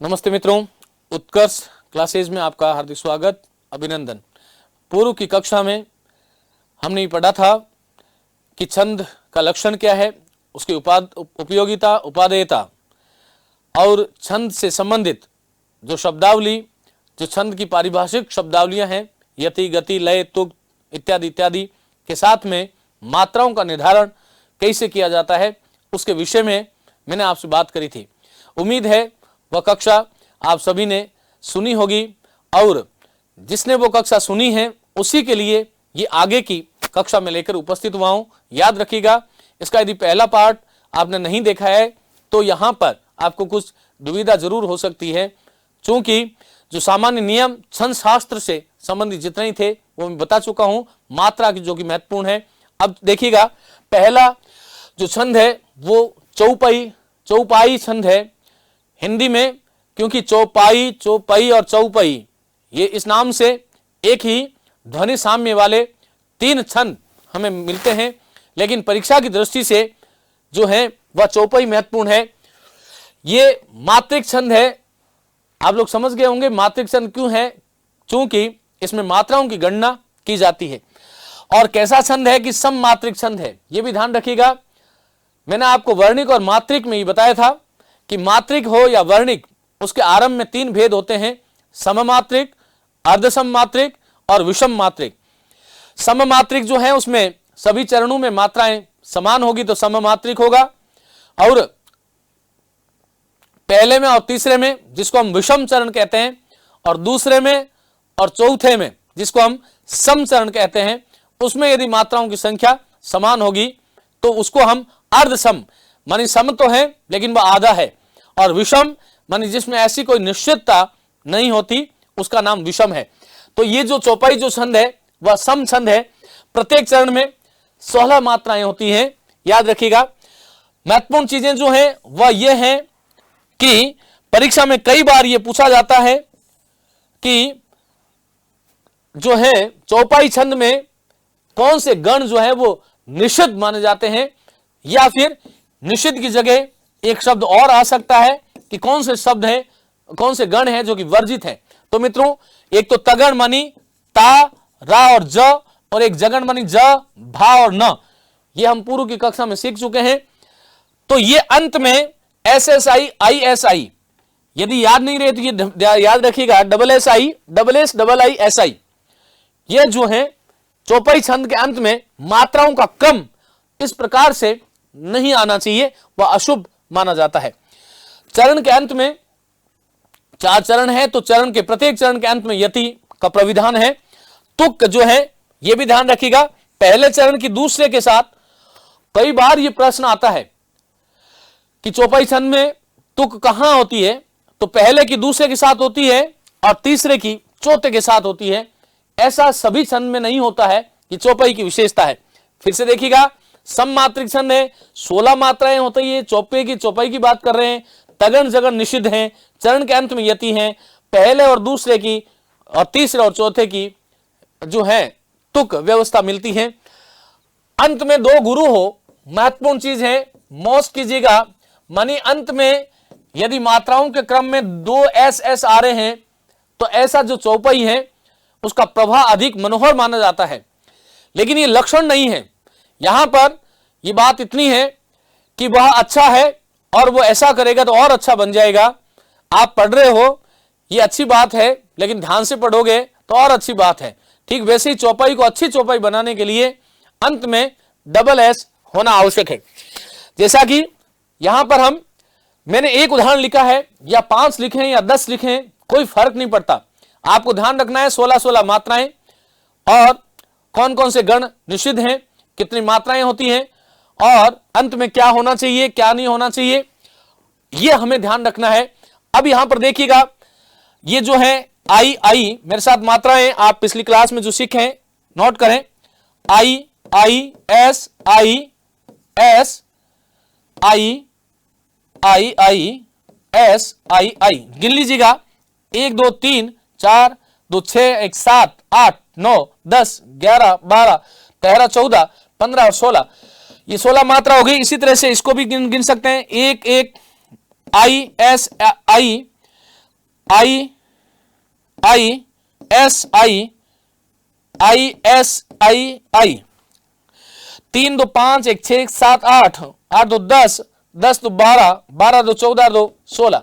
नमस्ते मित्रों, उत्कर्ष क्लासेज में आपका हार्दिक स्वागत, अभिनंदन। पूर्व की कक्षा में हमने पढ़ा था कि छंद का लक्षण क्या है, उसकी उपयोगिता, उपादेयता और छंद से संबंधित जो शब्दावली, जो छंद की पारिभाषिक शब्दावलियां हैं, यति, गति, लय, तुक इत्यादि इत्यादि के साथ में मात्राओं का निर्धारण कैसे किया जाता है, उसके विषय में मैंने आपसे बात करी थी। उम्मीद है वह कक्षा आप सभी ने सुनी होगी और जिसने वो कक्षा सुनी है उसी के लिए ये आगे की कक्षा में लेकर उपस्थित हुआ हूं। याद रखिएगा, इसका यदि पहला पार्ट आपने नहीं देखा है तो यहां पर आपको कुछ दुविधा जरूर हो सकती है, क्योंकि जो सामान्य नियम छंद शास्त्र से संबंधित जितने थे वो मैं बता चुका हूं, मात्रा की जो कि महत्वपूर्ण है। अब देखिएगा, पहला जो छंद है वो चौपाई छंद है हिंदी में, क्योंकि चौपाई, चौपई और चौपई ये इस नाम से एक ही ध्वनि साम्य वाले तीन छंद हमें मिलते हैं, लेकिन परीक्षा की दृष्टि से जो है वह चौपई महत्वपूर्ण है। ये मात्रिक छंद है। आप लोग समझ गए होंगे मात्रिक छंद क्यों है, क्योंकि इसमें मात्राओं की गणना की जाती है। और कैसा छंद है कि सम मात्रिक छंद है, यह भी ध्यान रखिएगा। मैंने आपको वर्णिक और मात्रिक में ही बताया था कि मात्रिक हो या वर्णिक, उसके आरंभ में तीन भेद होते हैं: सममात्रिक, अर्धसम मात्रिक और विषम मात्रिक। सममात्रिक जो है उसमें सभी चरणों में मात्राएं समान होगी तो सममात्रिक होगा, और पहले में और तीसरे में जिसको हम विषम चरण कहते हैं, और दूसरे में और चौथे में जिसको हम सम चरण कहते हैं, उसमें यदि मात्राओं की संख्या समान होगी तो उसको हम अर्धसम, मानी सम तो है लेकिन वह आधा है, और विषम मानी जिसमें ऐसी कोई निश्चितता नहीं होती, उसका नाम विषम है। तो ये जो चौपाई जो छंद है वह सम छंद है। प्रत्येक चरण में 16 मात्राएं होती हैं। याद रखिएगा, महत्वपूर्ण चीजें जो हैं वह ये हैं कि परीक्षा में कई बार यह पूछा जाता है कि जो है चौपाई छंद में कौन से गण जो है वो निषिद्ध माने जाते हैं, या फिर निषिद्ध की जगह एक शब्द और आ सकता है कि कौन से शब्द है, कौन से गण है जो कि वर्जित है। तो मित्रों, एक तो तगण मानी ता, रा और ज, और एक जगण मानी ज, भा और न। ये हम पूर्व की कक्षा में सीख चुके हैं। तो ये अंत में SSI, ISI, यदि याद नहीं रहे तो ये याद रखिएगा, SSI, SSI। ये जो है चौपाई छंद के अंत में मात्राओं का क्रम इस प्रकार से नहीं आना चाहिए, वह अशुभ माना जाता है। चरण के अंत में 4 चरण है, तो चरण के प्रत्येक चरण के अंत में यति का प्रविधान है। तुक जो है यह भी ध्यान रखिएगा, पहले चरण की दूसरे के साथ कई बार यह प्रश्न आता है कि चौपाई छंद में तुक कहां होती है, तो पहले की दूसरे के साथ होती है और तीसरे की चौथे के साथ होती है। ऐसा सभी छंद में नहीं होता है, कि चौपाई की विशेषता है। फिर से देखिएगा, सम मात्रिक छंद है, 16 मात्राएं होती है, चौपाई की बात कर रहे हैं, तगण जगण निषिद्ध हैं, चरण के अंत में यति हैं, पहले और दूसरे की और तीसरे और चौथे की जो है तुक व्यवस्था मिलती है। अंत में 2 गुरु हो, महत्वपूर्ण चीज है, मौज कीजिएगा। मानी अंत में यदि मात्राओं के क्रम में 2 SS आ रहे हैं तो ऐसा जो चौपाई है उसका प्रभाव अधिक मनोहर माना जाता है, लेकिन ये लक्षण नहीं है। यहां पर यह बात इतनी है कि वह अच्छा है और वो ऐसा करेगा तो और अच्छा बन जाएगा। आप पढ़ रहे हो, ये अच्छी बात है, लेकिन ध्यान से पढ़ोगे तो और अच्छी बात है। ठीक वैसे ही चौपाई को अच्छी चौपाई बनाने के लिए अंत में SS होना आवश्यक है। जैसा कि यहां पर मैंने एक उदाहरण लिखा है, या 5 लिखे या 10 लिखे, कोई फर्क नहीं पड़ता। आपको ध्यान रखना है 16 मात्राएं और कौन कौन से गण निषिद्ध हैं, कितनी मात्राएं होती हैं, और अंत में क्या होना चाहिए, क्या नहीं होना चाहिए, यह हमें ध्यान रखना है। अब यहां पर देखिएगा, ये जो है आई मेरे साथ मात्राएं आप पिछली क्लास में जो सीखे हैं नोट करें। आई एस आई गिन लीजिएगा, 1 2 3 4 2 6 1 7 8 9 10 11 12 13 14 15 और 16, ये 16 मात्रा हो गई। इसी तरह से इसको भी गिन सकते हैं, 1 1 I S I I I S I I S I आई, 3 2 5 1 6 7 8 8 2 10 10 2 12 12 2 14 2 16।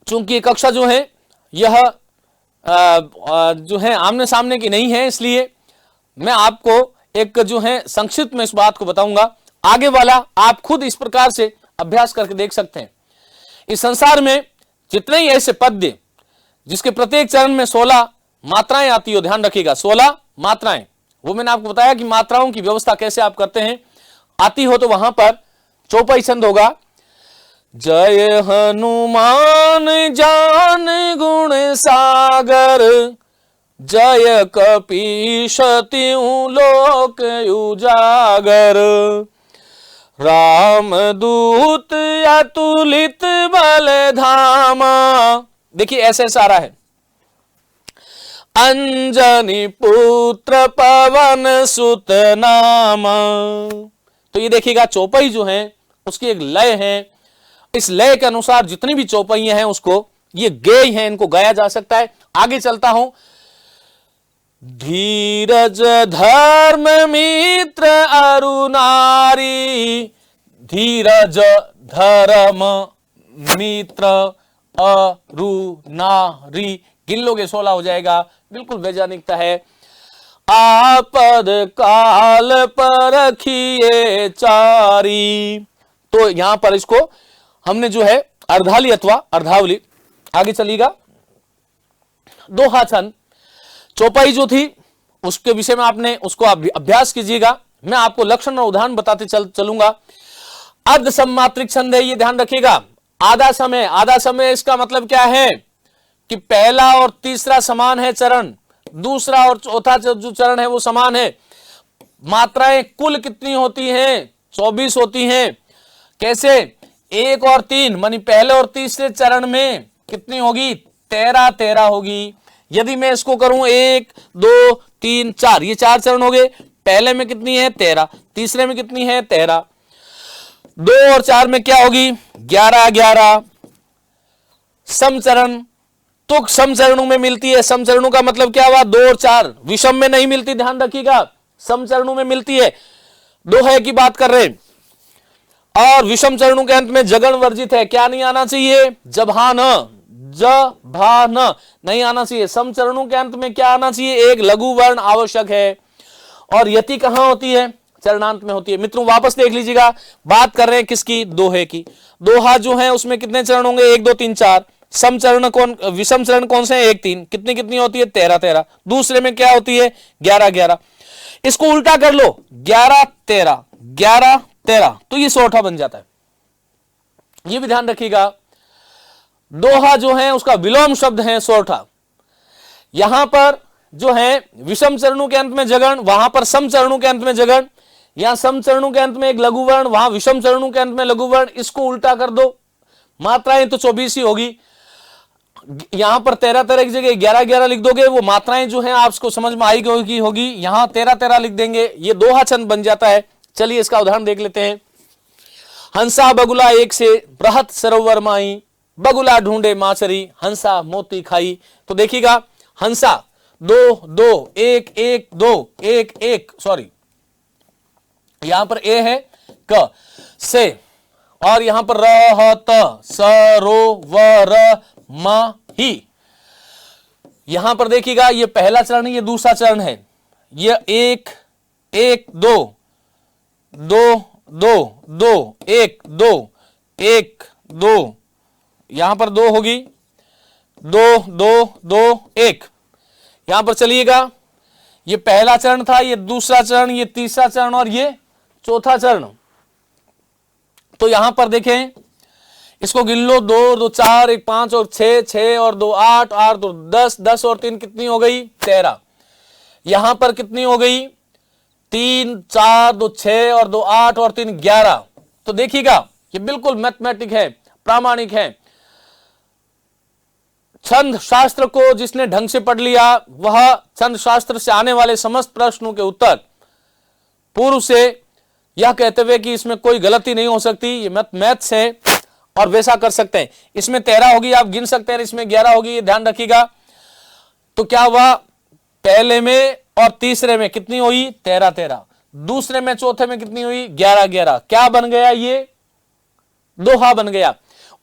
चूंकि कक्षा जो है यह जो है आमने सामने की नहीं है, इसलिए मैं आपको एक जो है संक्षिप्त में इस बात को बताऊंगा। आगे वाला आप खुद इस प्रकार से अभ्यास करके देख सकते हैं। इस संसार में जितने ही ऐसे पद्य जिसके प्रत्येक चरण में 16 मात्राएं आती हो, ध्यान रखिएगा 16 मात्राएं, वो मैंने आपको बताया कि मात्राओं की व्यवस्था कैसे आप करते हैं। आती हो तो वहां पर चौपाई छंद होगा, जय हनुमान ज्ञान गुण सागर, जय कपीश तिहुँ लोक उजागर, राम दूत अतुलित बल धामा। देखिए ऐसे ऐसा आ रहा है, अंजनी पुत्र पवन सुत नामा। तो ये देखिएगा चौपाई जो है उसकी एक लय है, इस लय के अनुसार जितनी भी चौपाइयां हैं उसको ये गेय हैं, इनको गाया जा सकता है। आगे चलता हूं, धीरज धर्म मित्र अरु नारी, धीरज धर्म मित्र अरु नारी, गिन लोगे 16 हो जाएगा, बिल्कुल वैज्ञानिकता है। आपद काल परखिए चारी, तो यहां पर इसको हमने जो है अर्धाली अथवा अर्धावली। आगे चलिएगा, दोहा छंद चौपाई जो थी उसके विषय में आपने उसको अभ्यास कीजिएगा। मैं आपको लक्षण और उदाहरण बताते चलूंगा। अर्ध सम्मात्रिक छंद है, ये ध्यान रखिएगा। आधा समय, आधा समय इसका मतलब क्या है कि पहला और तीसरा समान है चरण, दूसरा और चौथा जो चरण है वो समान है। मात्राएं कुल कितनी होती हैं? 24 होती हैं। कैसे? 1 और 3 मानी पहले और तीसरे चरण में कितनी होगी? 13 13 होगी। यदि मैं इसको करूं 1 2 3 4, ये 4 चरण हो गए। पहले में कितनी है? 13, तीसरे में कितनी है? 13। 2 और 4 में क्या होगी? 11 11। समचरण तो समचरणों में मिलती है। समचरणों का मतलब क्या हुआ? 2 और 4 विषम में नहीं मिलती, ध्यान रखिएगा, समचरणों में मिलती है। दोहे की बात कर रहे हैं। और विषम चरणों के अंत में जगण वर्जित है, क्या नहीं आना चाहिए? जभान, जभान नहीं आना चाहिए। समचरणों के अंत में क्या आना चाहिए? एक लघु वर्ण आवश्यक है। और यति कहां होती है? चरणांत में होती है। मित्रों वापस देख लीजिएगा, बात कर रहे हैं किसकी? दोहे की। दोहा जो है उसमें कितने चरण होंगे? 1 2 3 4। समचरण कौन, विषम चरण कौन से हैं? 1 3। कितनी कितनी होती है? 13 13। दूसरे में क्या होती है? 11 11। इसको उल्टा कर लो, 11 13 11 13, तो ये सोठा बन जाता है। ये भी ध्यान रखिएगा, दोहा जो है उसका विलोम शब्द है सोठा। यहां पर जो है विषम चरणों के अंत में जगण, वहां पर सम चरणों के अंत में जगण। यहां सम चरणों के अंत में एक लघु वर्ण, वहां विषम चरणों के अंत में लघु वर्ण। इसको उल्टा कर दो, मात्राएं तो 24 ही होगी। यहां पर 13 13 की जगह 11 11 लिख दोगे, वो मात्राएं जो है आपको समझ में आएगी होगी। यहां 13 13 लिख देंगे, ये दोहा छंद बन जाता है। चलिए इसका उदाहरण देख लेते हैं। हंसा बगुला एक से बृहत सरोवर माई, बगुला ढूंढे माचरी, हंसा मोती खाई। तो देखिएगा, हंसा 2 2 1 1 2 1 1, सॉरी यहां पर ए है क से, और यहां पर रहत सरोवर माही। यहां पर देखिएगा, ये पहला चरण है, ये दूसरा चरण है। ये 1 1 2 2 2 2 1 2 1 2, यहां पर 2 होगी, 2 2 2 1। यहां पर चलिएगा, ये पहला चरण था, ये दूसरा चरण, ये तीसरा चरण और ये चौथा चरण। तो यहां पर देखें, इसको गिन लो, 2 2 4 1 5 और 6 6 और 2 8 8 2 10 10 और 3 कितनी हो गई? 13। यहां पर कितनी हो गई? 3 4 2 6 और 2 8 और 3 11। तो देखिएगा, ये बिल्कुल मैथमेटिक है, प्रामाणिक है। छंद शास्त्र को जिसने ढंग से पढ़ लिया, वह छंद शास्त्र से आने वाले समस्त प्रश्नों के उत्तर पूर्व से यह कहते हुए कि इसमें कोई गलती नहीं हो सकती, ये मैथ्स है, और वैसा कर सकते हैं। इसमें 13 होगी, आप गिन सकते हैं, इसमें 11 होगी, ये ध्यान रखिएगा। तो क्या हुआ, पहले में और तीसरे में कितनी हुई, 13 13, दूसरे में चौथे में कितनी हुई, 11 11। क्या बन गया, ये दोहा बन गया।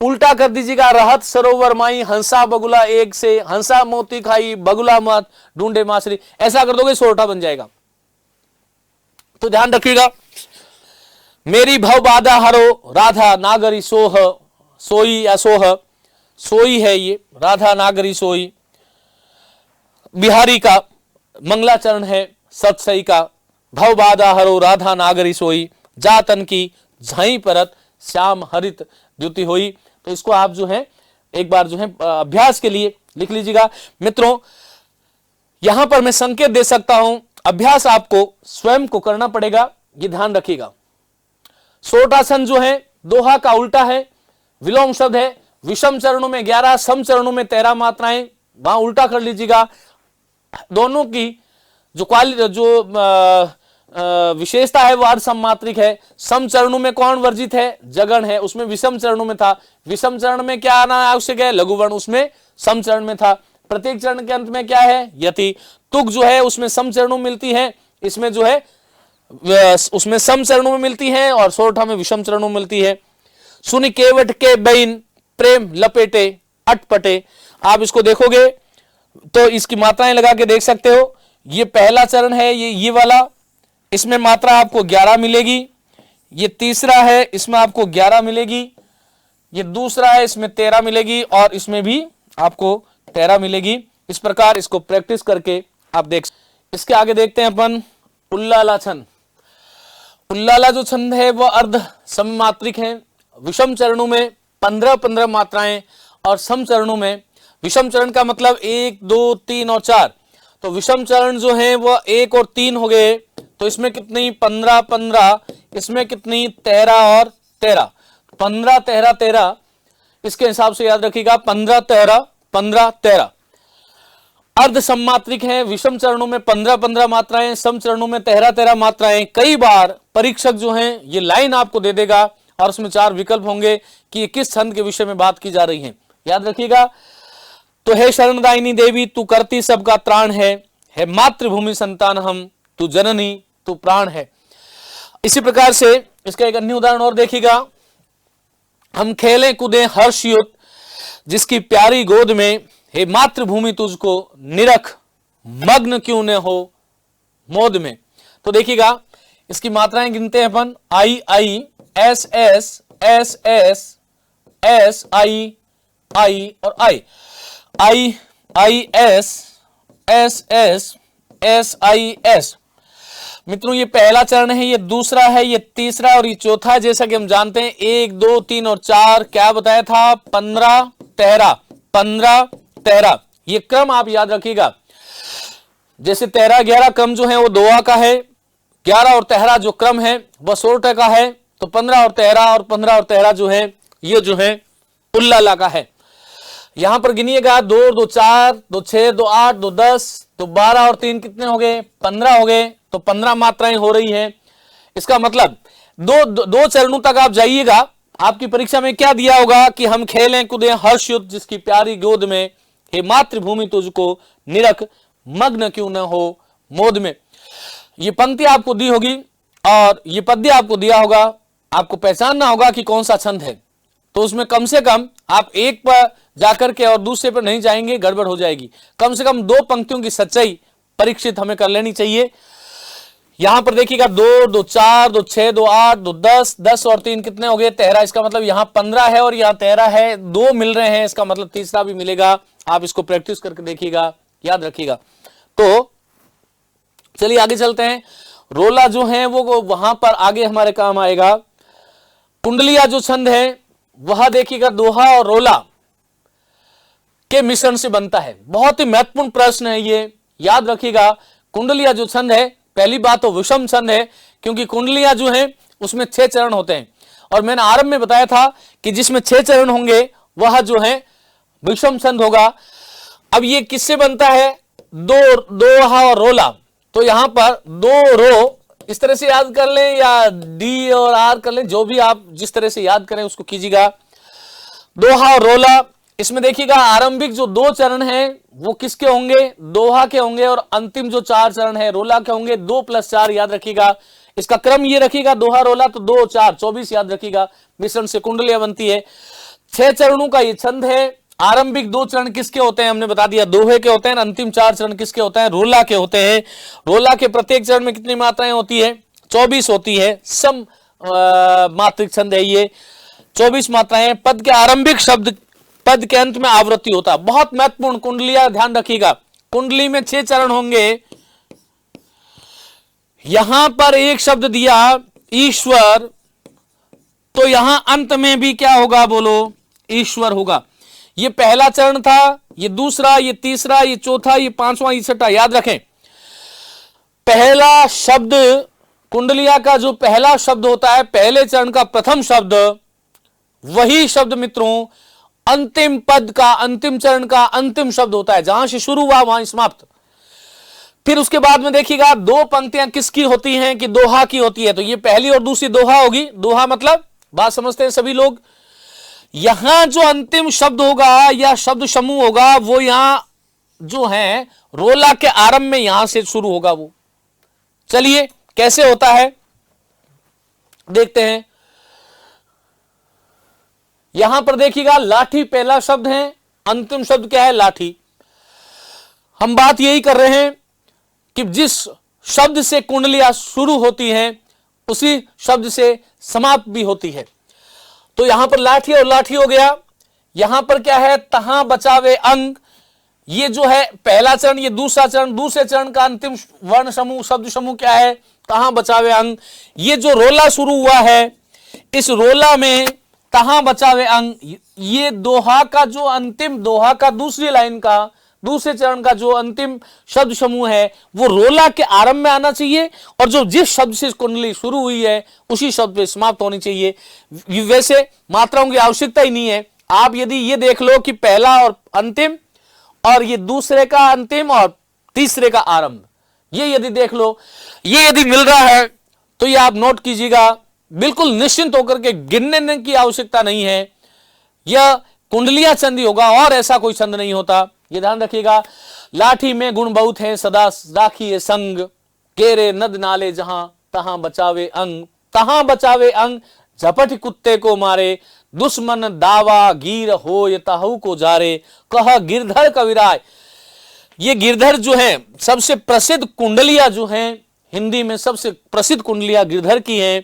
उल्टा कर दीजिएगा, रहत सरोवर माई हंसा बगुला एक से, हंसा मोती खाई बगुला मत ढूंढे मासरी, ऐसा कर दोगे सोरठा बन जाएगा। तो ध्यान रखिएगा, मेरी भव बाधा हरो राधा नागरी सोह, सोई या सोह, सोई है ये, राधा नागरी सोई, बिहारी का मंगलाचरण है सतसई का, भव बाधा हरो राधा नागरी सोई, जातन की झाई परत श्याम हरित द्युति होई। तो इसको आप जो है एक बार जो है अभ्यास के लिए लिख लीजिएगा। मित्रों, यहां पर मैं संकेत दे सकता हूं, अभ्यास आपको स्वयं को करना पड़ेगा, ये ध्यान रखिएगा। सोरठासन जो है दोहा का उल्टा है, विलोम शब्द है, विषम चरणों में 11, सम चरणों में 13 मात्राएं, वहां उल्टा कर लीजिएगा। दोनों की जो विशेषता है वो अर्ध सम्मात्रिक है। सम चरणों में कौन वर्जित है, जगण है, उसमें विषम चरणों में था। विषम चरण में क्या आना आवश्यक है, लघु वर्ण, उसमें सम चरण में था। प्रत्येक चरण के अंत में क्या है, यति। तुक जो है उसमें सम चरणों में मिलती है, इसमें जो है उसमें सम चरणों में मिलती है और सोरठा में विषम चरणों में मिलती है। सुनि केवट के बैन प्रेम लपेटे अटपटे, आप इसको देखोगे तो इसकी मात्राएं लगा के देख सकते हो। ये पहला चरण है, ये वाला, इसमें मात्रा आपको 11 मिलेगी। ये तीसरा है, इसमें आपको 11 मिलेगी। ये दूसरा है, इसमें 13 मिलेगी और इसमें भी आपको 13 मिलेगी। इस प्रकार इसको प्रैक्टिस करके आप देख। इसके आगे देखते हैं अपन उल्लाला छंद। उल्लाला जो छंद है वह अर्ध सममात्रिक है। विषम चरणों में 15-15 मात्राएं और सम चरणों में, विषम चरण का मतलब 1 2 3 और 4, तो विषम चरण जो है वह 1 और 3 हो गए। तो इसमें कितनी 15-15, इसमें कितनी 13 और 13, 15 13 13, इसके हिसाब से याद रखिएगा 15 13 15 13। अर्ध सम्मात्रिक है, विषम चरणों में 15-15 मात्राएं, सम चरणों में 13-13 मात्राएं। कई बार परीक्षक जो है ये लाइन आपको दे देगा और उसमें 4 विकल्प होंगे कि ये किस छंद के विषय में बात की जा रही है, याद रखिएगा। तो हे शरणदायिनी देवी तू करती सबका त्राण है मातृभूमि संतान हम, तू जननी तू प्राण है। इसी प्रकार से इसका एक अन्य उदाहरण और देखिएगा। हम खेलें कूदें हर्षयुत जिसकी प्यारी गोद में, हे मातृभूमि तुझको निरख मग्न क्यों न हो मोद में। तो देखिएगा इसकी मात्राएं गिनते हैं अपन, I I S S S S S I I और I I I S S S S I S. मित्रों ये पहला चरण है, ये दूसरा है, ये तीसरा और ये चौथा है। जैसा कि हम जानते हैं 1 2 3 और 4 क्या बताया था, 15 13 15 13, ये क्रम आप याद रखिएगा। जैसे 13 11 क्रम जो है वो दोहा का है, 11 और 13 जो क्रम है वह सोरठा का है। तो 15 और 13 और 15 और 13 जो है ये जो है उल्लाला का है। यहां पर गिनिएगा 2 2 4 2 6 2 8 2 10 तो 12 और 3 कितने हो गए, 15 हो गए। तो 15 मात्राएं हो रही है। इसका मतलब दो चरणों तक आप जाइएगा। आपकी परीक्षा में क्या दिया होगा कि हम खेलें कूदें हर्षयुत जिसकी प्यारी गोद में, हे मातृभूमि तुझको निरख मग्न क्यों न हो मोद में। ये पंक्ति आपको दी होगी और ये पद्य आपको दिया होगा। आपको पहचानना होगा कि कौन सा छंद है। तो उसमें कम से कम आप एक पर जाकर के और दूसरे पर नहीं जाएंगे, गड़बड़ हो जाएगी। कम से कम 2 पंक्तियों की सच्चाई परीक्षित हमें कर लेनी चाहिए। यहां पर देखिएगा 2 2 4 2 6 2 8 2 10 10 और 3 कितने हो गए, 13। इसका मतलब यहां 15 है और यहां 13 है, 2 मिल रहे हैं, इसका मतलब तीसरा भी मिलेगा। आप इसको प्रैक्टिस करके देखिएगा, याद रखिएगा। तो चलिए आगे चलते हैं। रोला जो है वो वहां पर आगे हमारे काम आएगा। कुंडलिया जो छंद है वह देखिएगा दोहा और रोला के मिश्रण से बनता है। बहुत ही महत्वपूर्ण प्रश्न है ये, याद रखिएगा। कुंडलिया जो छंद है, पहली बात तो विषम छंद है क्योंकि कुंडलियां जो है उसमें 6 चरण होते हैं और मैंने आरंभ में बताया था कि जिसमें 6 चरण होंगे वह जो है विषम छंद होगा। अब ये किससे बनता है, दोहा और रोला। तो यहां पर 2 रो इस तरह से याद कर लें या डी और आर कर लें, जो भी आप जिस तरह से याद करें उसको कीजिएगा। दोहा और रोला, इसमें देखिएगा आरंभिक जो 2 चरण हैं वो किसके होंगे, दोहा के होंगे, और अंतिम जो 4 चरण है रोला के होंगे। 2 + 4 याद रखिएगा, इसका क्रम ये रखिएगा, दोहा रोला तो 2 4 24 याद रखिएगा, मिश्रण से कुंडलियां बनती है। 6 चरणों का ये छंद है। आरंभिक 2 चरण किसके होते हैं, हमने बता दिया दोहे के होते हैं। अंतिम 4 चरण किसके होते हैं, रोला के होते हैं। रोला के प्रत्येक चरण में कितनी मात्राएं होती है, 24 होती है। सम मात्रिक छंद है ये, 24 मात्राएं। पद के आरंभिक शब्द पद के अंत में आवृत्ति होता है। बहुत महत्वपूर्ण कुंडलियां ध्यान रखिएगा। कुंडली में 6 चरण होंगे। यहां पर एक शब्द दिया ईश्वर, तो यहां अंत में भी क्या होगा, बोलो ईश्वर होगा। ये पहला चरण था, ये दूसरा, ये तीसरा, ये चौथा, ये पांचवा, ये छठा। याद रखें, पहला शब्द कुंडलिया का जो पहला शब्द होता है, पहले चरण का प्रथम शब्द, वही शब्द मित्रों अंतिम पद का, अंतिम चरण का अंतिम शब्द होता है। जहां से शुरू हुआ वहां समाप्त। फिर उसके बाद में देखिएगा 2 पंक्तियां किसकी होती हैं, कि दोहा की होती है। तो ये पहली और दूसरी दोहा होगी। दोहा मतलब, बात समझते हैं सभी लोग, यहां जो अंतिम शब्द होगा या शब्द समूह होगा वो यहां जो है रोला के आरंभ में यहां से शुरू होगा वो। चलिए कैसे होता है देखते हैं। यहां पर देखिएगा लाठी पहला शब्द है, अंतिम शब्द क्या है, लाठी। हम बात यही कर रहे हैं कि जिस शब्द से कुंडलियां शुरू होती हैं उसी शब्द से समाप्त भी होती है। तो यहां पर लाठी और लाठी हो गया। यहां पर क्या है, तहां बचावे अंग, ये जो है पहला चरण, ये दूसरा चरण। दूसरे चरण का अंतिम वर्ण समूह, शब्द समूह क्या है, तहां बचावे अंग। ये जो रोला शुरू हुआ है, इस रोला में तहां बचावे अंग, ये दोहा का जो अंतिम, दोहा का दूसरी लाइन का, दूसरे चरण का जो अंतिम शब्द समूह है वो रोला के आरंभ में आना चाहिए, और जो जिस शब्द से कुंडली शुरू हुई है उसी शब्द पे समाप्त होनी चाहिए। वैसे मात्राओं की आवश्यकता ही नहीं है। आप यदि ये देख लो कि पहला और अंतिम, और ये दूसरे का अंतिम और तीसरे का आरंभ, ये यदि देख लो, ये यदि मिल रहा है तो ये आप नोट कीजिएगा। बिल्कुल निश्चिंत होकर के गिनने की आवश्यकता नहीं है। यह कुंडलिया छंद ही होगा और ऐसा कोई छंद नहीं होता, ये ध्यान रखिएगा। लाठी में गुण बहुत है, सदा राखिए संग, केरे नद नाले जहां तहां बचावे अंग। तहां बचावे अंग, झपट कुत्ते को मारे, दुश्मन दावा गिर हो ये ताहू को जारे, कह गिरधर कविराय। ये गिरधर जो है सबसे प्रसिद्ध कुंडलियां जो हैं हिंदी में, सबसे प्रसिद्ध कुंडलियां गिरधर की हैं।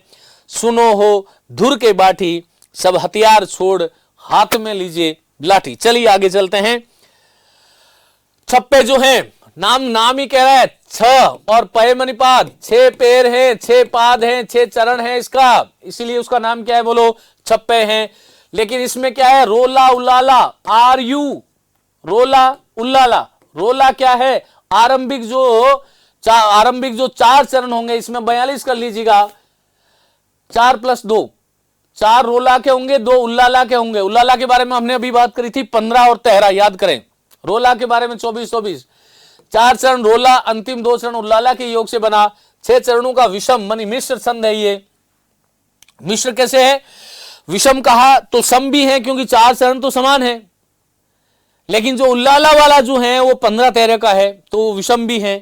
सुनो हो धुर के बाठी, सब हथियार छोड़ हाथ में लीजिए लाठी। चलिए आगे चलते हैं। छप्पे जो हैं, नाम ही कह रहा है, 6 और पय मणिपाद, 6 पैर हैं, 6 पाद हैं, 6 चरण है इसका, इसीलिए उसका नाम क्या है, बोलो छप्पे हैं। लेकिन इसमें क्या है, रोला उल्लाला, आर यू, रोला उल्लाला। रोला क्या है, आरंभिक जो 4 चरण होंगे, इसमें 42 कर लीजिएगा। 4 + 2, 4 रोला के होंगे, 2 उल्लाला के होंगे। उल्लाला के बारे में हमने अभी बात करी थी, 15 और 13 याद करें। रोला के बारे में 24। 4 चरण रोला, अंतिम 2 चरण उल्लाला के योग से बना। 6 चरणों का विषम मानी मिश्र छंद है ये। मिश्र कैसे है, विषम कहा तो सम भी है क्योंकि 4 चरण तो समान है, लेकिन जो उल्लाला वाला जो है वो 15-13 का है तो विषम भी है।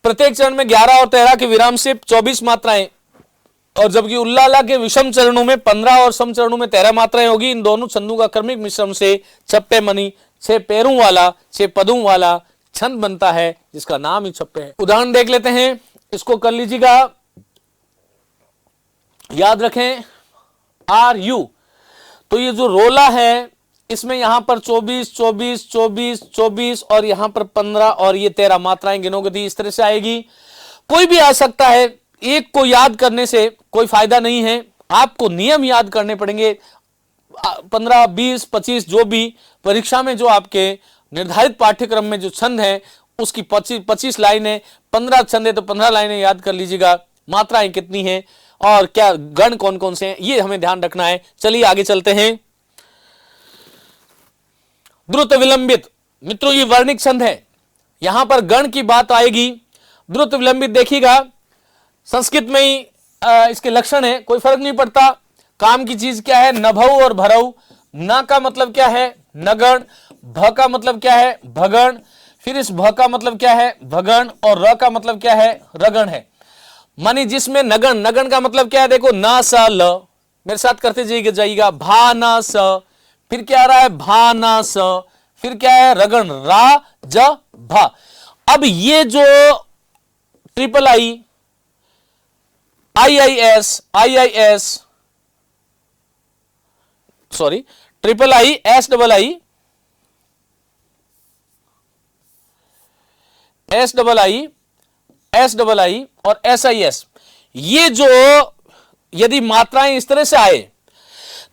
प्रत्येक चरण में 11 और 13 के विराम से 24 मात्राएं, और जबकि उल्लाला के विषम चरणों में 15 और सम चरणों में 13 मात्राएं होगी। इन दोनों छंदों का क्रमिक मिश्रण से छप्पे मणि, 6 पैरों वाला, 6 पदों वाला छंद बनता है, जिसका नाम ही छप्पे है। उदाहरण देख लेते हैं, इसको कर लीजिएगा, याद रखें। आर यू, तो ये जो रोला है इसमें यहां पर 24, 24, 24, 24 और यहां पर 15 और ये 13 मात्राएं गिनोगे थी, इस तरह से आएगी। कोई भी आ सकता है, एक को याद करने से कोई फायदा नहीं है, आपको नियम याद करने पड़ेंगे। 15, 20, 25 जो भी परीक्षा में जो आपके निर्धारित पाठ्यक्रम में जो छंद है उसकी 25 लाइनें, 15 छंद है तो 15 लाइनें याद कर लीजिएगा। मात्राएं कितनी हैं और क्या गण कौन कौन से हैं, ये हमें ध्यान रखना है। चलिए आगे चलते हैं। द्रुत विलंबित, मित्रों ये वर्णिक छंद है, यहां पर गण की बात आएगी। द्रुत विलंबित देखिएगा, संस्कृत में ही इसके लक्षण है, कोई फर्क नहीं पड़ता। काम की चीज क्या है, नभऊ और भरऊ, ना का मतलब क्या है, नगण, भ का मतलब क्या है, भगण, फिर इस भ का मतलब क्या है, भगण, और र का मतलब क्या है, रगण है। मानी जिसमें नगण, नगण का मतलब क्या है, देखो ना सा ल, मेरे साथ करते जाइएगा, भा ना स, फिर क्या आ रहा है, भा ना स, फिर क्या है, रगण, रा ज भा। अब ये जो triple I, IIS, sorry, triple I, S double आई, और SIS, ये जो यदि मात्राएं इस तरह से आए,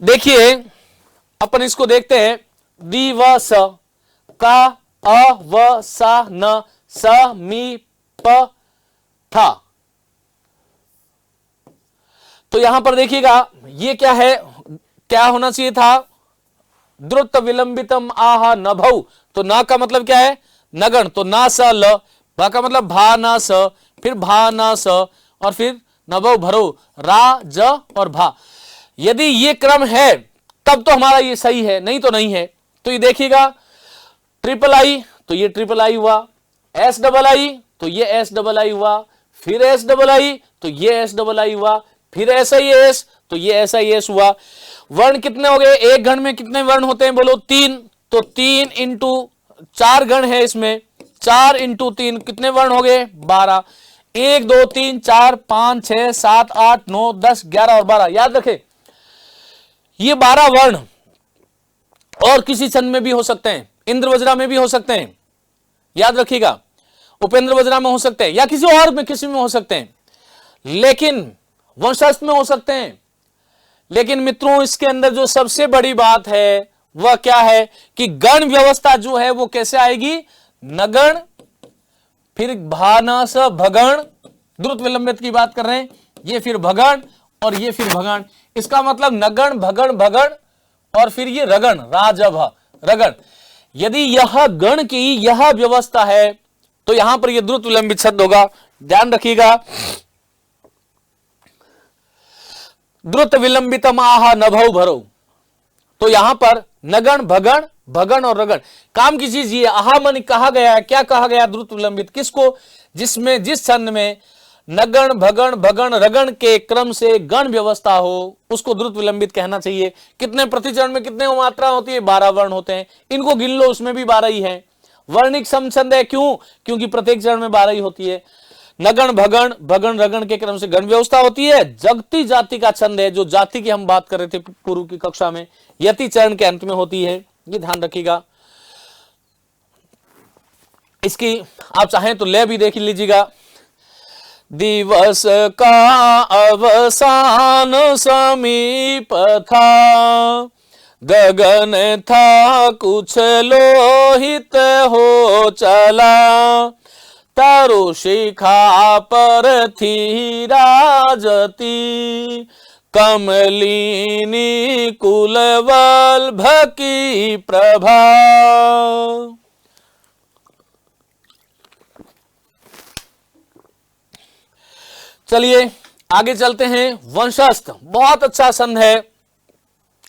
देखिए अपन इसको देखते हैं, दी व स, का अ व सा न, स मी प था। तो यहां पर देखिएगा ये क्या है, क्या होना चाहिए था, द्रुत विलंबितम आह नभौ, तो ना का मतलब क्या है, नगण, तो ना स ल, भा का मतलब भा ना स, फिर भा ना स, और फिर नभौ भरो, रा ज और भा। यदि ये क्रम है तब तो हमारा ये सही है, नहीं तो नहीं है। तो ये देखिएगा, ट्रिपल आई तो ये ट्रिपल आई हुआ, एस डबल आई तो ये एस डबल आई हुआ, फिर एस डबल आई तो ये एस डबल आई हुआ, फिर SIS तो ये SIS हुआ। वर्ण कितने हो गए, एक गण में कितने वर्ण होते हैं बोलो, 3, तो 3 इंटू 4 गण है इसमें, 4 इंटू 3 कितने वर्ण हो गए, 12, 1 2 3 4 5 6 7 8 9 10 11 और 12। याद रखें ये 12 वर्ण और किसी छंद में भी हो सकते हैं, इंद्र वज्रा में भी हो सकते हैं, याद रखिएगा, उपेंद्र वज्रा में हो सकते हैं, या किसी और में किसी में हो सकते हैं, लेकिन वंशस्थ में हो सकते हैं। लेकिन मित्रों इसके अंदर जो सबसे बड़ी बात है वह क्या है कि गण व्यवस्था जो है वो कैसे आएगी, नगण, फिर भानास भगण, द्रुत विलंबित की बात कर रहे हैं, ये फिर भगण और ये फिर भगण। इसका मतलब नगण भगण भगण और फिर ये रगण, राजभ रगण। यदि यह गण की यह व्यवस्था है तो यहां पर यह द्रुत विलंबित शब्द होगा, ध्यान रखिएगा। द्रुत विलंबितमाह नभौ भरो, तो यहां पर नगण भगण भगण और रगण, काम की चीज ये आहा मन कहा गया है, क्या कहा गया, द्रुत विलंबित किसको, जिसमें जिस छंद में नगण भगण भगण रगण के क्रम से गण व्यवस्था हो उसको द्रुत विलंबित कहना चाहिए। कितने प्रतिचरण में कितने मात्रा होती है, 12 वर्ण होते हैं, इनको गिन लो, उसमें भी 12 ही है। वर्णिक समछंद है, क्यों, क्योंकि प्रत्येक चरण में 12 ही होती है। नगण भगण भगण रगण के क्रम से गण व्यवस्था होती है। जगती जाति का छंद है, जो जाति की हम बात कर रहे थे पूर्व की कक्षा में, यति चरण के अंत में होती है, ये ध्यान रखिएगा। इसकी आप चाहें तो लय भी देख लीजिएगा। दिवस का अवसान समीप था, गगन था कुछ लोहित हो चला, तरु शिखा पर थी राजती, कमलिनी कुलवल्भ की प्रभा। चलिए आगे चलते हैं। वंशस्थ बहुत अच्छा छंद है,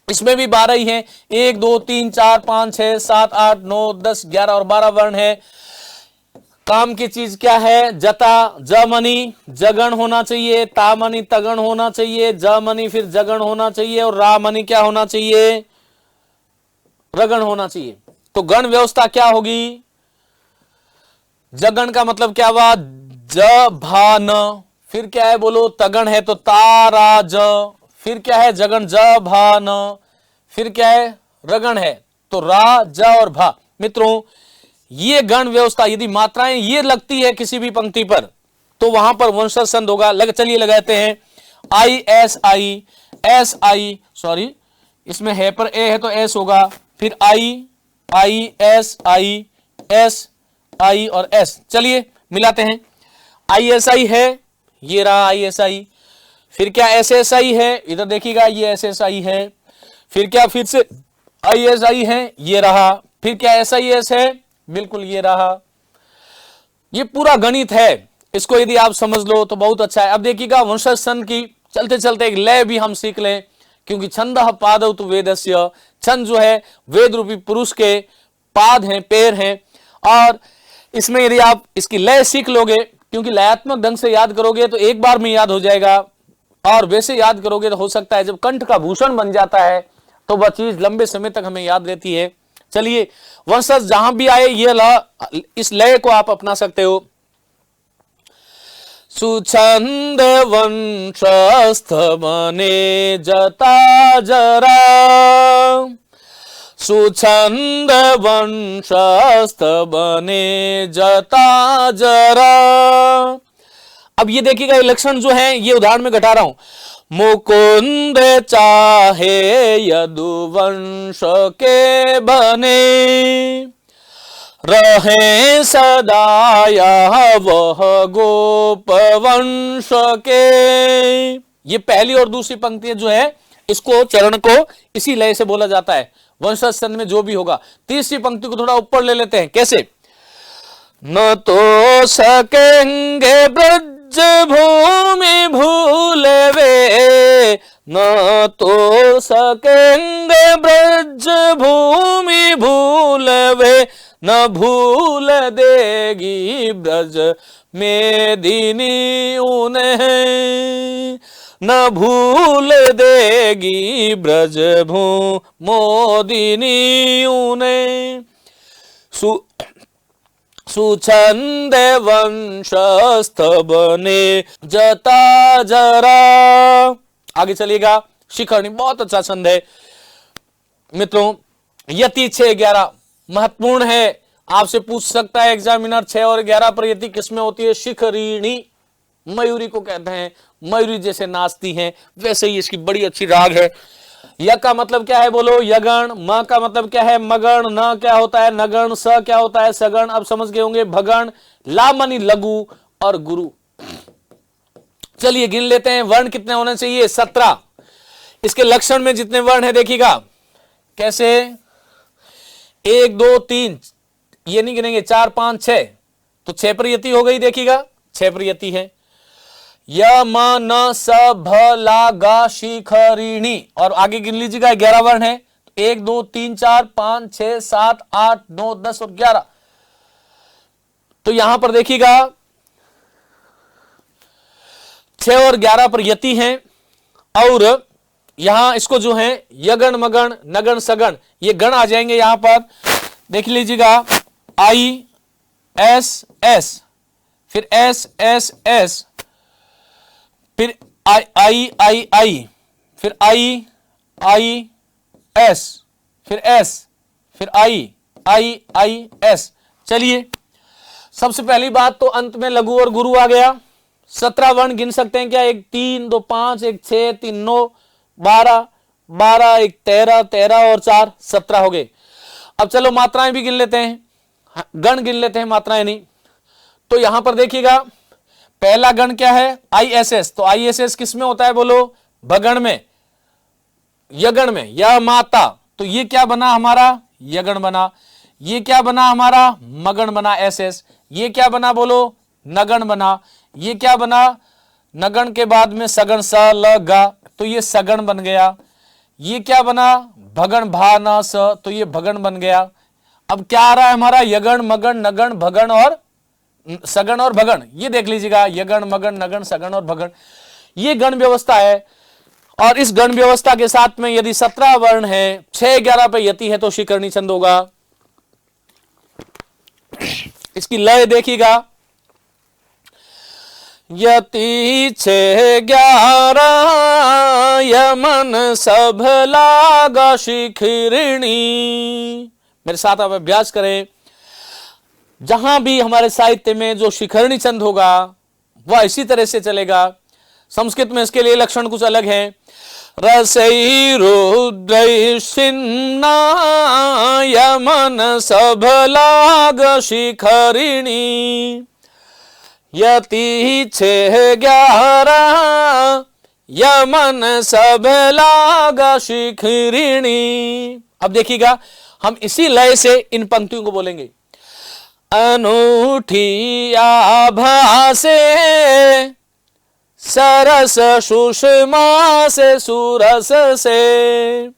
इसमें भी 12 ही हैं, 1 2 3 4 5 6 7 8 9 10 11 और 12 वर्ण है। काम की चीज क्या है, जता जमनी जगण होना चाहिए, तामनी तगण होना चाहिए, जमनी फिर जगण होना चाहिए, और रामनी क्या होना चाहिए, रगण होना चाहिए। तो गण व्यवस्था क्या होगी, जगण का मतलब क्या हुआ, ज भा न, फिर क्या है बोलो, तगण है तो तारा ज, फिर क्या है जगण ज भा न, फिर क्या है रगण है तो रा ज और भा। मित्रों ये गण व्यवस्था यदि मात्राएं ये लगती है किसी भी पंक्ति पर तो वहां पर वंशज छंद होगा। चलिए लगाते हैं ISI SI, सॉरी इसमें है पर ए है तो एस होगा, फिर ISI SI और S। चलिए मिलाते हैं, ISI है, ये रहा ISI, फिर क्या SSI है, इधर देखिएगा ये SSI है, फिर क्या फिर से ISI है, ये रहा, फिर क्या SIS है, बिल्कुल ये रहा। ये पूरा गणित है, इसको यदि आप समझ लो तो बहुत अच्छा है। अब देखिएगा वंशज छंद की चलते चलते एक लय भी हम सीख लें क्योंकि छंदः पादौ तु वेदस्य, छंद जो है वेद रूपी पुरुष के पाद हैं, पैर हैं। और इसमें यदि आप इसकी लय सीख लोगे, क्योंकि लयात्मक ढंग से याद करोगे तो एक बार में याद हो जाएगा, और वैसे याद करोगे तो हो सकता है जब कंठ का भूषण बन जाता है तो वह चीज लंबे समय तक हमें याद रहती है। चलिए, वंशज जहां भी आए ये इस लय को आप अपना सकते हो। सुछंद वंशस्थ बने जता जरा, सुछंद वंशस्थ बने जता जरा। अब ये देखिएगा, ये लक्षण जो है ये उदाहरण में घटा रहा हूं। मुकुंद चाहे यदुवंश के बने, रहे सदा यह वह गोप वंश के। ये पहली और दूसरी पंक्तियां जो है इसको, चरण को इसी लय से बोला जाता है, वंशज छंद में जो भी होगा। तीसरी पंक्ति को थोड़ा ऊपर ले लेते हैं, कैसे? न तो सकेंगे ब्रज भूमि भूलवे, न तो सकेंगे ब्रज भूमि भूलवे, न भूल देगी ब्रज मेदिनी उन्हें, न भूल देगी ब्रज मोदिनी उन्हें। सुछंद वंशस्थ बने जता जरा। आगे चलिएगा, शिखरणी बहुत अच्छा छंद है मित्रों। यति 6-11 महत्वपूर्ण है, आपसे पूछ सकता है एग्जामिनर 6 और 11 पर यति किसमें होती है? शिखरिणी, मयूरी को कहते हैं। मयूरी जैसे नाचती हैं वैसे ही इसकी बड़ी अच्छी राग है। य का मतलब क्या है बोलो? यगण। म का मतलब क्या है? मगण। न क्या होता है? नगण। स क्या होता है? सगण। अब समझ गए होंगे भगण। ला मनी लघु और गुरु। चलिए गिन लेते हैं वर्ण कितने होने चाहिए? 17। इसके लक्षण में जितने वर्ण है देखिएगा कैसे, 1 2 3 ये नहीं गिनेंगे, 4 5 6, तो 6 पर यति हो गई। देखिएगा 6 पर यति है। य म न स भ ला गा शिखरिणी। और आगे गिन लीजिएगा 11 वर्ण है, 1 2 3 4 5 6 7 8 9 10 और 11। तो यहां पर देखिएगा 6 और 11 पर यति है, और यहां इसको जो है यगण मगण नगण सगण ये गण आ जाएंगे। यहां पर देख लीजिएगा आई एस एस, फिर एस एस एस, फिर आई आई आई आई, फिर आई आई एस, फिर एस, फिर आई आई आई एस। चलिए सबसे पहली बात तो अंत में लघु और गुरु आ गया। 17 वर्ण गिन सकते हैं क्या? 1 3 2 5 1 6 3 9 12 12 1 13 13 और 4 17 हो गए। अब चलो मात्राएं भी गिन लेते हैं, गण गिन लेते हैं, मात्राएं नहीं। तो यहां पर देखिएगा पहला गण क्या है? ISS। तो ISS किस में होता है बोलो? भगण में, यगण में। यह माता, तो ये क्या बना हमारा? यगण बना। ये क्या बना हमारा? मगण बना SS। ये क्या बना बोलो? नगण बना। ये क्या बना? नगण के बाद में सगण स ल गा, तो ये सगण बन गया। ये क्या बना? भगण भा न स, तो ये भगण बन गया। अब क्या आ रहा है हमारा? यगण मगण नगण भगण और सगण और भगण। ये देख लीजिएगा यगण मगण नगण सगण और भगण, ये गण व्यवस्था है। और इस गण व्यवस्था के साथ में यदि 17 वर्ण है, 6 11 पे यति है, तो शिखरणी छंद होगा। इसकी लय देखिएगा, यति 6 11 यमन सब लागा शिखरिणी। मेरे साथ आप अभ्यास करें। जहां भी हमारे साहित्य में जो शिखरणी छंद होगा वह इसी तरह से चलेगा। संस्कृत में इसके लिए लक्षण कुछ अलग है। रसई रुद्र सिन्ना यमन सब लाग शिखरिणी, यति 6 11 यमन सब लाग शिखरिणी। अब देखिएगा हम इसी लय से इन पंक्तियों को बोलेंगे। अनूठी आभा से सरस सुषमा से सुरस से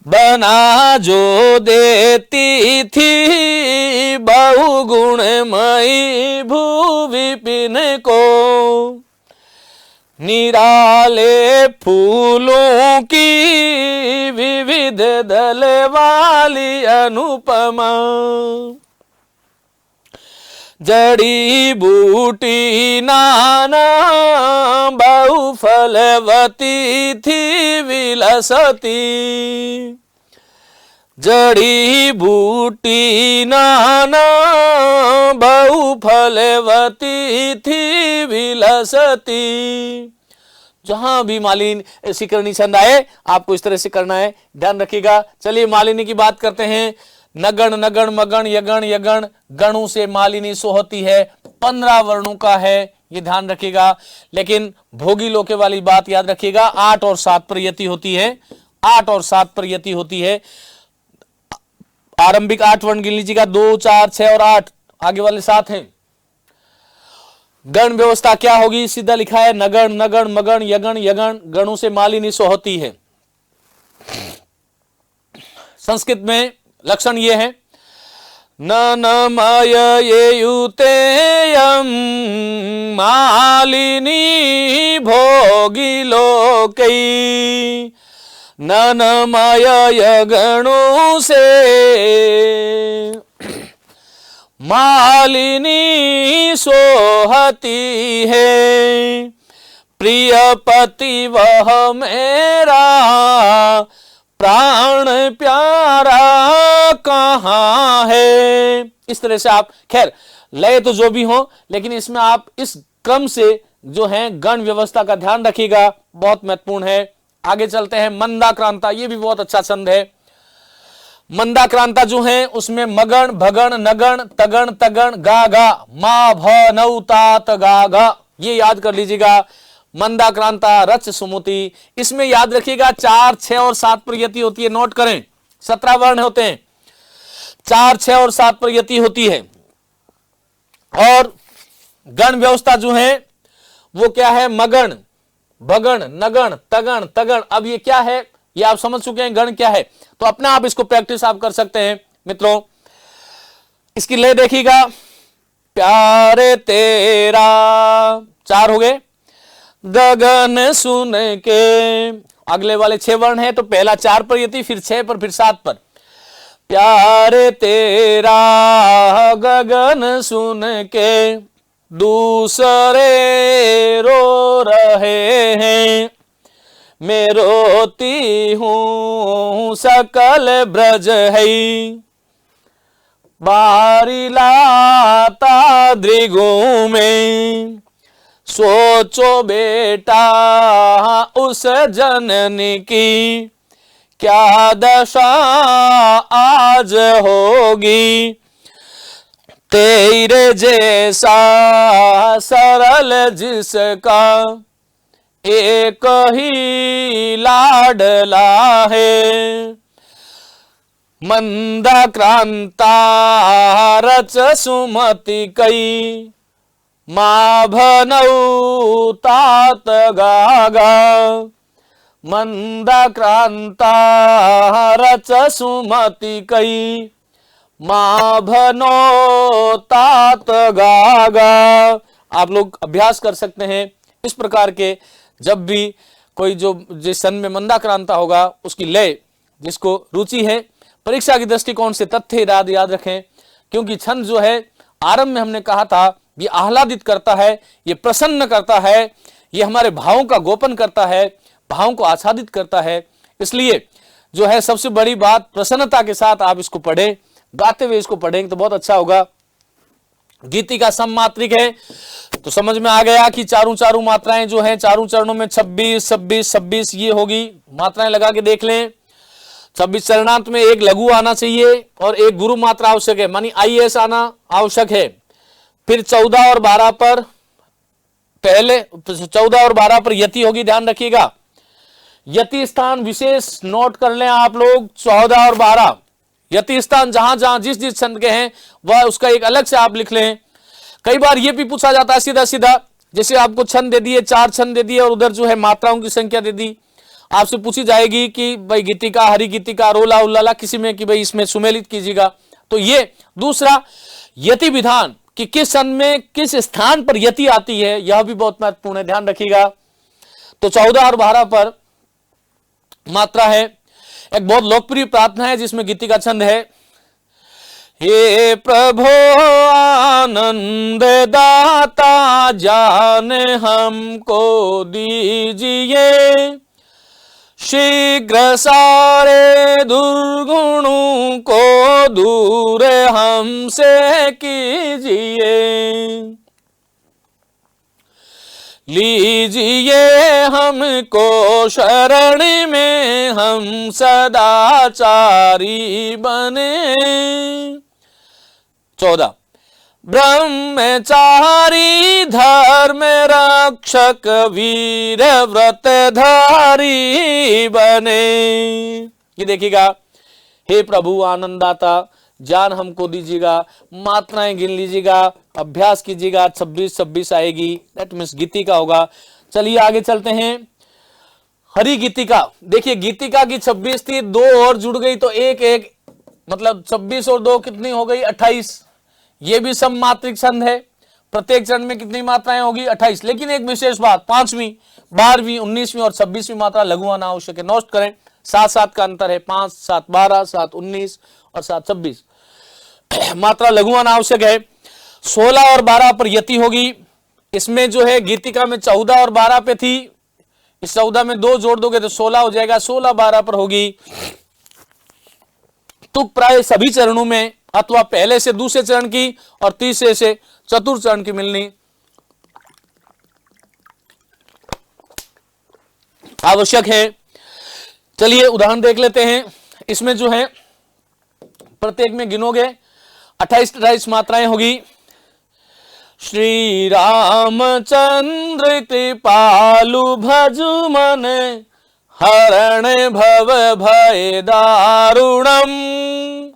बना जो देती थी बहुगुणमयी भूविपिन को, निराले फूलों की विविध दल वाली अनुपमा, जड़ी बूटी नाना बहुफलवती थी विलसती, जड़ी बूटी नाना बहुफलवती थी विलसती। जहां भी मालिनी ऐसी करनी छंद आए आपको इस तरह से करना है, ध्यान रखिएगा। चलिए मालिनी की बात करते हैं। नगण नगण मगण यगण यगण, गणों से मालिनी सोहती है, 15 वर्णों का है, ये ध्यान रखिएगा। लेकिन भोगी लोके वाली बात याद रखिएगा, 8 और 7 पर यति होती है, 8 और 7 पर यति होती है। आरंभिक 8 वर्ण गिन लीजिएगा, 2, 4, 6 और 8, आगे वाले 7 हैं। गण व्यवस्था क्या होगी? सीधा लिखा है नगण नगण मगण यगण यगण, गणों से मालिनी सोहती है। संस्कृत में लक्षण ये है, ननमय ये युतेयं मालिनी भोगी लोकै, ननमय गणों से मालिनी सोहती है, प्रिय पति वह मेरा प्राण प्यारा कहाँ है। इस तरह से आप, खैर लय तो जो भी हो, लेकिन इसमें आप इस क्रम से जो है गण व्यवस्था का ध्यान रखिएगा, बहुत महत्वपूर्ण है। आगे चलते हैं। मंदाक्रांता, ये भी बहुत अच्छा छंद है। मंदाक्रांता जो है उसमें मगण भगण नगण तगण तगण गा गा मा भ नौ तात गा गा, ये याद कर लीजिएगा। मंदाक्रांता रच सुमुति, इसमें याद रखिएगा 4, 6 और 7 पर यति होती है, नोट करें। 17 वर्ण होते हैं, 4, 6 और 7 पर यति होती है। और गण व्यवस्था जो है वो क्या है? मगण भगण नगण तगण तगण। अब ये क्या है, ये आप समझ चुके हैं गण क्या है, तो अपने आप इसको प्रैक्टिस आप कर सकते हैं मित्रों। इसकी लय देखिएगा, प्यारे तेरा, 4 हो गए। गगन सुन के, अगले वाले 6 वर्ण है, तो पहला 4 पर यति, फिर 6 पर, फिर 7 पर। प्यारे तेरा गगन सुन के दूसरे रो रहे हैं, मैं रोती हूं सकल ब्रज है, बारी लाता दृगों में, सोचो बेटा उस जननी की क्या दशा आज होगी, तेरे जैसा सरल जिसका एक ही लाडला है, मंदाक्रांता रच सुमति कई, माँ भनौ तात गागा, मंदाक्रांता रच सुमति कई, माँ भनो तात गागा। आप लोग अभ्यास कर सकते हैं इस प्रकार के, जब भी कोई जो जिस सन में मंदाक्रांता होगा उसकी लय जिसको रुचि है, परीक्षा की दृष्टिकोण से तथ्य याद रखें, क्योंकि छंद जो है आरंभ में हमने कहा था ये आह्लादित करता है, ये प्रसन्न करता है, ये हमारे भावों का गोपन करता है, भावों को आच्छादित करता है। इसलिए जो है सबसे बड़ी बात, प्रसन्नता के साथ आप इसको पढ़ें, गाते हुए इसको पढ़ेंगे तो बहुत अच्छा होगा। गीतिका सममात्रिक है तो समझ में आ गया कि चारों मात्राएं जो हैं चारों चरणों में 26 26 26 ये होगी। मात्राएं लगा के देख लें। 26 चरणांत में एक लघु आना चाहिए और एक गुरु मात्रा आवश्यक है, मानी IS आना आवश्यक है। फिर 14 और 12 पर, पहले 14 और 12 पर यति होगी, ध्यान रखिएगा। यति स्थान विशेष नोट कर लें आप लोग। 14 और 12 यति स्थान जहां जहां जिस जिस छंद के हैं वह उसका एक अलग से आप लिख लें। कई बार यह भी पूछा जाता है सीधा सीधा जैसे आपको छंद दे दिए, 4 छंद दे दिए और उधर जो है मात्राओं की संख्या दे दी, आपसे पूछी जाएगी कि भाई गीतिका, हरि गीतिका, रोला उल्लाला, किसी में कि भाई इसमें सुमेलित कीजिएगा। तो ये दूसरा यति विधान कि किस छंद में किस स्थान पर यति आती है, यह भी बहुत महत्वपूर्ण है, ध्यान रखिएगा। तो 14 और 12 पर मात्रा है। एक बहुत लोकप्रिय प्रार्थना है जिसमें गीतिका छंद है, हे प्रभु आनंद दाता जान हमको दीजिए, शीघ्र सारे दुर्गुणों को दूर हमसे कीजिए, लीजिए हमको शरण में हम सदाचारी बने। 14 ब्रह्मचारी धर्म रक्षक वीर व्रतधारी बने। ये देखिएगा, हे प्रभु आनंदाता ज्ञान हमको दीजिएगा, मात्राएं गिन लीजिएगा, अभ्यास कीजिएगा, 26-26 आएगी, दैट मीन्स गीतिका होगा। चलिए आगे चलते हैं। हरि गीतिका, देखिए गीतिका की 26 थी, 2 और जुड़ गई तो एक मतलब 26 और 2 कितनी हो गई, 28। ये भी सममात्रिक छंद है। प्रत्येक चरण में कितनी मात्राएं होगी, 28। लेकिन एक विशेष बात, 5वीं, 12वीं, 19वीं और 26वीं मात्रा लघु आना आवश्यक है। नोट करें, 7-7 का अंतर है, 5, 7, 12, 7, 19 और 7, 26 मात्रा लघु आना आवश्यक है। 16 और 12 पर यति होगी। इसमें जो है गीतिका में 14 और 12 पे थी, इस 14 में 2 जोड़ दोगे तो 16 हो जाएगा, 16-12 पर होगी। तुक प्राय सभी चरणों में अथवा पहले से दूसरे चरण की और तीसरे से चतुर्थ चरण की मिलनी आवश्यक है। चलिए उदाहरण देख लेते हैं। इसमें जो है प्रत्येक में गिनोगे 28 मात्राएं होगी। श्री रामचंद्र कृपालु भजु मन, हरण भव भय दारुणम।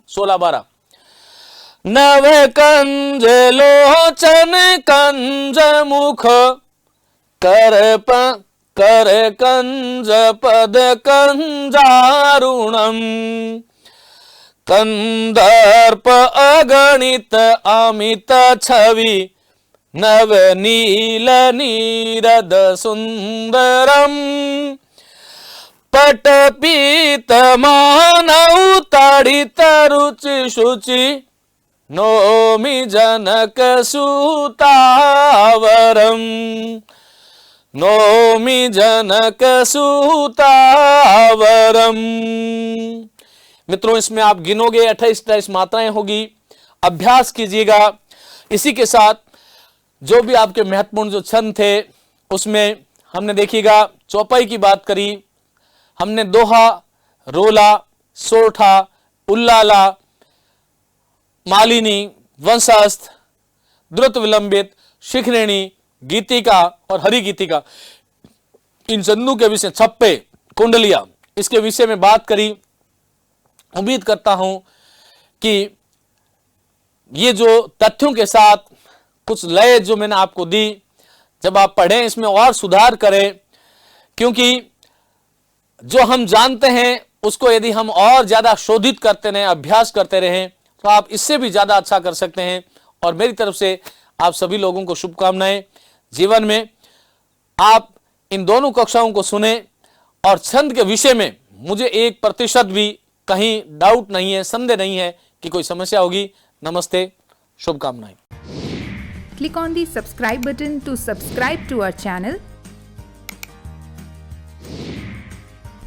16-12 नव कंज लोचन कंज मुख, कर कंज पद कंजारुणम, कंदर्प अगणित अमित छवि, नव नील नीरद सुंदरम, पट पीत मानव ताड़ित रुचि शुचि, नोमि जनक सुतावरम, नोमि जनक सुतावरम। मित्रों इसमें आप गिनोगे 28 मात्राएं होगी, अभ्यास कीजिएगा। इसी के साथ जो भी आपके महत्वपूर्ण जो छंद थे उसमें हमने देखिएगा चौपाई की बात करी, हमने दोहा, रोला, सोरठा, उल्लाला, मालिनी, वंशस्थ, द्रुत विलंबित, शिखरेणी, गीतिका और हरि गीतिका, इन छंदों के विषय, छप्पे, कुंडलिया, इसके विषय में बात करी। उम्मीद करता हूं कि ये जो तथ्यों के साथ कुछ लय जो मैंने आपको दी, जब आप पढ़ें इसमें और सुधार करें, क्योंकि जो हम जानते हैं उसको यदि हम और ज्यादा शोधित करते रहें, अभ्यास करते रहें, तो आप इससे भी ज्यादा अच्छा कर सकते हैं। और मेरी तरफ से आप सभी लोगों को शुभकामनाएं। जीवन में आप इन दोनों कक्षाओं को सुने और छंद के विषय में मुझे 1% भी कहीं डाउट नहीं है, संदेह नहीं है कि कोई समस्या होगी। नमस्ते, शुभकामनाएं। Click on the subscribe button to subscribe to our channel.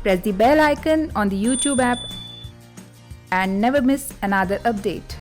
Press the bell icon on the YouTube app and never miss another update.